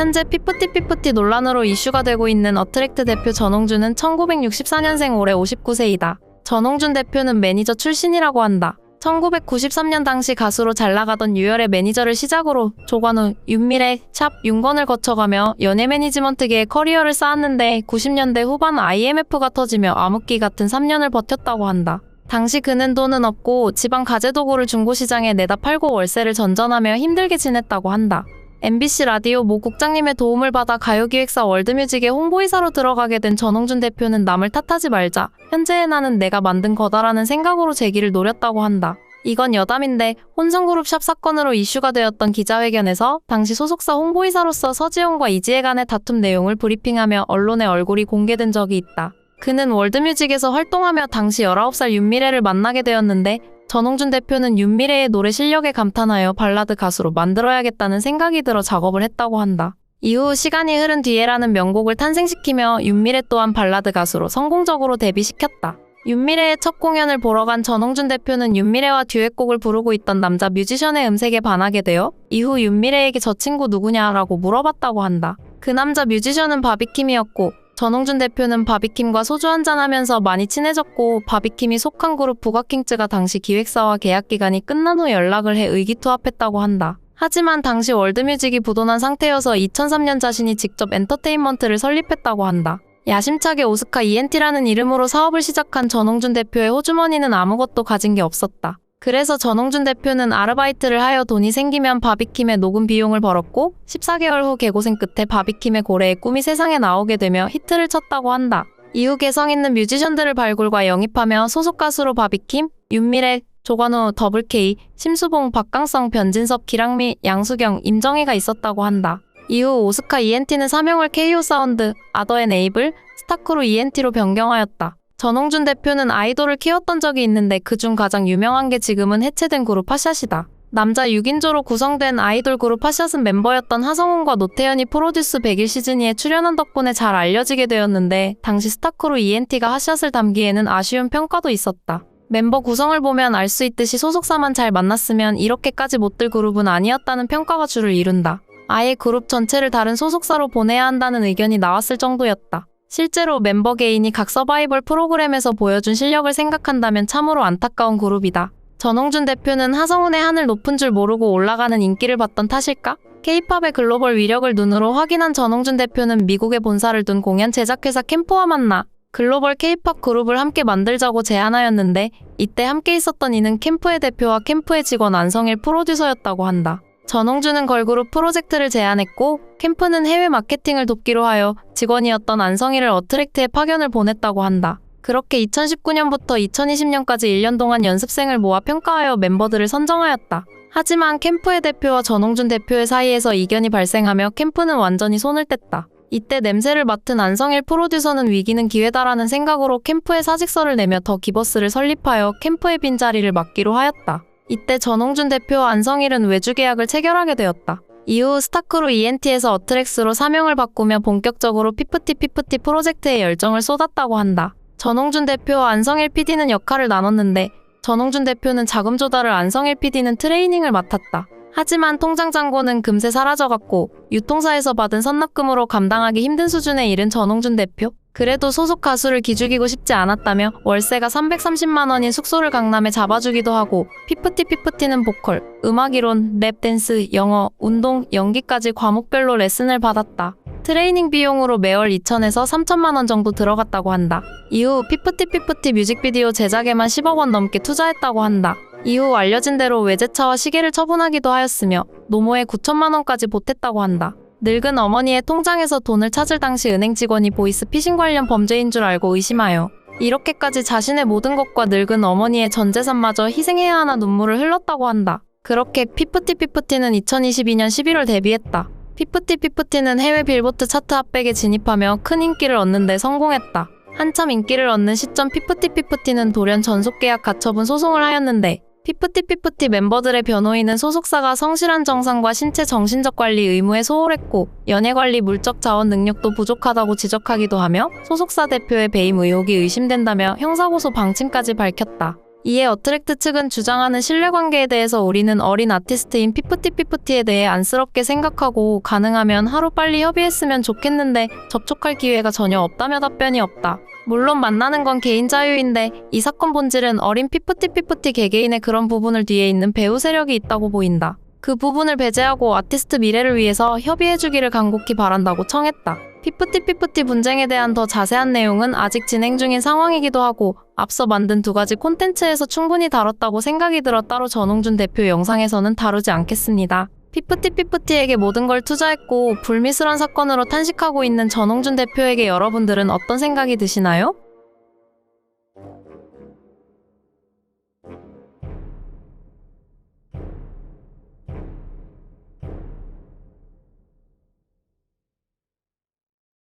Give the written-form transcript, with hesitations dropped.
현재 피프티 논란으로 이슈가 되고 있는 어트랙트 대표 전홍준은 1964년생 올해 59세이다. 전홍준 대표는 매니저 출신이라고 한다. 1993년 당시 가수로 잘나가던 유열의 매니저를 시작으로 조관우, 윤미래, 샵, 윤건을 거쳐가며 연예 매니지먼트계의 커리어를 쌓았는데 90년대 후반 IMF가 터지며 암흑기 같은 3년을 버텼다고 한다. 당시 그는 돈은 없고 지방 가재도구를 중고시장에 내다 팔고 월세를 전전하며 힘들게 지냈다고 한다. MBC 라디오 모 국장님의 도움을 받아 가요기획사 월드뮤직의 홍보이사로 들어가게 된 전홍준 대표는 남을 탓하지 말자. 현재의 나는 내가 만든 거다라는 생각으로 재기를 노렸다고 한다. 이건 여담인데 혼성그룹 샵 사건으로 이슈가 되었던 기자회견에서 당시 소속사 홍보이사로서 서지영과 이지혜 간의 다툼 내용을 브리핑하며 언론에 얼굴이 공개된 적이 있다. 그는 월드뮤직에서 활동하며 당시 19살 윤미래를 만나게 되었는데 전홍준 대표는 윤미래의 노래 실력에 감탄하여 발라드 가수로 만들어야겠다는 생각이 들어 작업을 했다고 한다. 이후 시간이 흐른 뒤에라는 명곡을 탄생시키며 윤미래 또한 발라드 가수로 성공적으로 데뷔시켰다. 윤미래의 첫 공연을 보러 간 전홍준 대표는 윤미래와 듀엣곡을 부르고 있던 남자 뮤지션의 음색에 반하게 되어 이후 윤미래에게 저 친구 누구냐라고 물어봤다고 한다. 그 남자 뮤지션은 바비킴이었고 전홍준 대표는 바비킴과 소주 한잔하면서 많이 친해졌고 바비킴이 속한 그룹 부가킹즈가 당시 기획사와 계약 기간이 끝난 후 연락을 해 의기투합했다고 한다. 하지만 당시 월드뮤직이 부도난 상태여서 2003년 자신이 직접 엔터테인먼트를 설립했다고 한다. 야심차게 오스카 ENT라는 이름으로 사업을 시작한 전홍준 대표의 호주머니는 아무것도 가진 게 없었다. 그래서 전홍준 대표는 아르바이트를 하여 돈이 생기면 바비킴의 녹음 비용을 벌었고 14개월 후 개고생 끝에 바비킴의 고래의 꿈이 세상에 나오게 되며 히트를 쳤다고 한다. 이후 개성 있는 뮤지션들을 발굴과 영입하며 소속 가수로 바비킴, 윤미래, 조관우, 더블K, 심수봉, 박강성, 변진섭, 기랑미, 양수경, 임정희가 있었다고 한다. 이후 오스카 ENT는 사명을 KO 사운드, 아더 앤 에이블, 스타크루 ENT로 변경하였다. 전홍준 대표는 아이돌을 키웠던 적이 있는데 그중 가장 유명한 게 지금은 해체된 그룹 핫샷이다. 남자 6인조로 구성된 아이돌 그룹 핫샷은 멤버였던 하성운과 노태현이 프로듀스 100일 시즌2에 출연한 덕분에 잘 알려지게 되었는데 당시 스타크루 ENT가 핫샷을 담기에는 아쉬운 평가도 있었다. 멤버 구성을 보면 알 수 있듯이 소속사만 잘 만났으면 이렇게까지 못될 그룹은 아니었다는 평가가 주를 이룬다. 아예 그룹 전체를 다른 소속사로 보내야 한다는 의견이 나왔을 정도였다. 실제로 멤버 개인이 각 서바이벌 프로그램에서 보여준 실력을 생각한다면 참으로 안타까운 그룹이다. 전홍준 대표는 하성운의 하늘 높은 줄 모르고 올라가는 인기를 받던 탓일까? K-팝의 글로벌 위력을 눈으로 확인한 전홍준 대표는 미국에 본사를 둔 공연 제작회사 캠프와 만나 글로벌 K-팝 그룹을 함께 만들자고 제안하였는데 이때 함께 있었던 이는 캠프의 대표와 캠프의 직원 안성일 프로듀서였다고 한다. 전홍준은 걸그룹 프로젝트를 제안했고 캠프는 해외 마케팅을 돕기로 하여 직원이었던 안성희를 어트랙트에 파견을 보냈다고 한다. 그렇게 2019년부터 2020년까지 1년 동안 연습생을 모아 평가하여 멤버들을 선정하였다. 하지만 캠프의 대표와 전홍준 대표의 사이에서 이견이 발생하며 캠프는 완전히 손을 뗐다. 이때 냄새를 맡은 안성일 프로듀서는 위기는 기회다라는 생각으로 캠프에 사직서를 내며 더 기버스를 설립하여 캠프의 빈자리를 맡기로 하였다. 이때 전홍준 대표와 안성일은 외주 계약을 체결하게 되었다. 이후 스타크루 ENT에서 어트랙스로 사명을 바꾸며 본격적으로 피프티 프로젝트에 열정을 쏟았다고 한다. 전홍준 대표와 안성일 PD는 역할을 나눴는데 전홍준 대표는 자금 조달을 안성일 PD는 트레이닝을 맡았다. 하지만 통장 잔고는 금세 사라져갔고 유통사에서 받은 선납금으로 감당하기 힘든 수준에 이른 전홍준 대표. 그래도 소속 가수를 기죽이고 싶지 않았다며 월세가 330만 원인 숙소를 강남에 잡아주기도 하고 피프티는 보컬, 음악이론, 랩 댄스, 영어, 운동, 연기까지 과목별로 레슨을 받았다. 트레이닝 비용으로 매월 2천에서 3천만 원 정도 들어갔다고 한다. 이후 피프티 뮤직비디오 제작에만 10억 원 넘게 투자했다고 한다. 이후 알려진 대로 외제차와 시계를 처분하기도 하였으며 노모에 9천만 원까지 보탰다고 한다. 늙은 어머니의 통장에서 돈을 찾을 당시 은행 직원이 보이스피싱 관련 범죄인 줄 알고 의심하여 이렇게까지 자신의 모든 것과 늙은 어머니의 전 재산마저 희생해야 하나 눈물을 흘렀다고 한다. 그렇게 피프티는 2022년 11월 데뷔했다. 피프티는 해외 빌보드 차트 핫백에 진입하며 큰 인기를 얻는 데 성공했다. 한참 인기를 얻는 시점 피프티는 돌연 전속계약 가처분 소송을 하였는데 피프티 멤버들의 변호인은 소속사가 성실한 정상과 신체 정신적 관리 의무에 소홀했고 연예관리 물적 자원 능력도 부족하다고 지적하기도 하며 소속사 대표의 배임 의혹이 의심된다며 형사고소 방침까지 밝혔다. 이에 어트랙트 측은 주장하는 신뢰관계에 대해서 우리는 어린 아티스트인 피프티피프티에 대해 안쓰럽게 생각하고 가능하면 하루빨리 협의했으면 좋겠는데 접촉할 기회가 전혀 없다며 답변이 없다. 물론 만나는 건 개인 자유인데 이 사건 본질은 어린 피프티피프티 개개인의 그런 부분을 뒤에 있는 배후 세력이 있다고 보인다. 그 부분을 배제하고 아티스트 미래를 위해서 협의해주기를 간곡히 바란다고 청했다. 피프티피프티 분쟁에 대한 더 자세한 내용은 아직 진행 중인 상황이기도 하고 앞서 만든 2가지 콘텐츠에서 충분히 다뤘다고 생각이 들어 따로 전홍준 대표 영상에서는 다루지 않겠습니다. 피프티피프티에게 모든 걸 투자했고 불미스런 사건으로 탄식하고 있는 전홍준 대표에게 여러분들은 어떤 생각이 드시나요?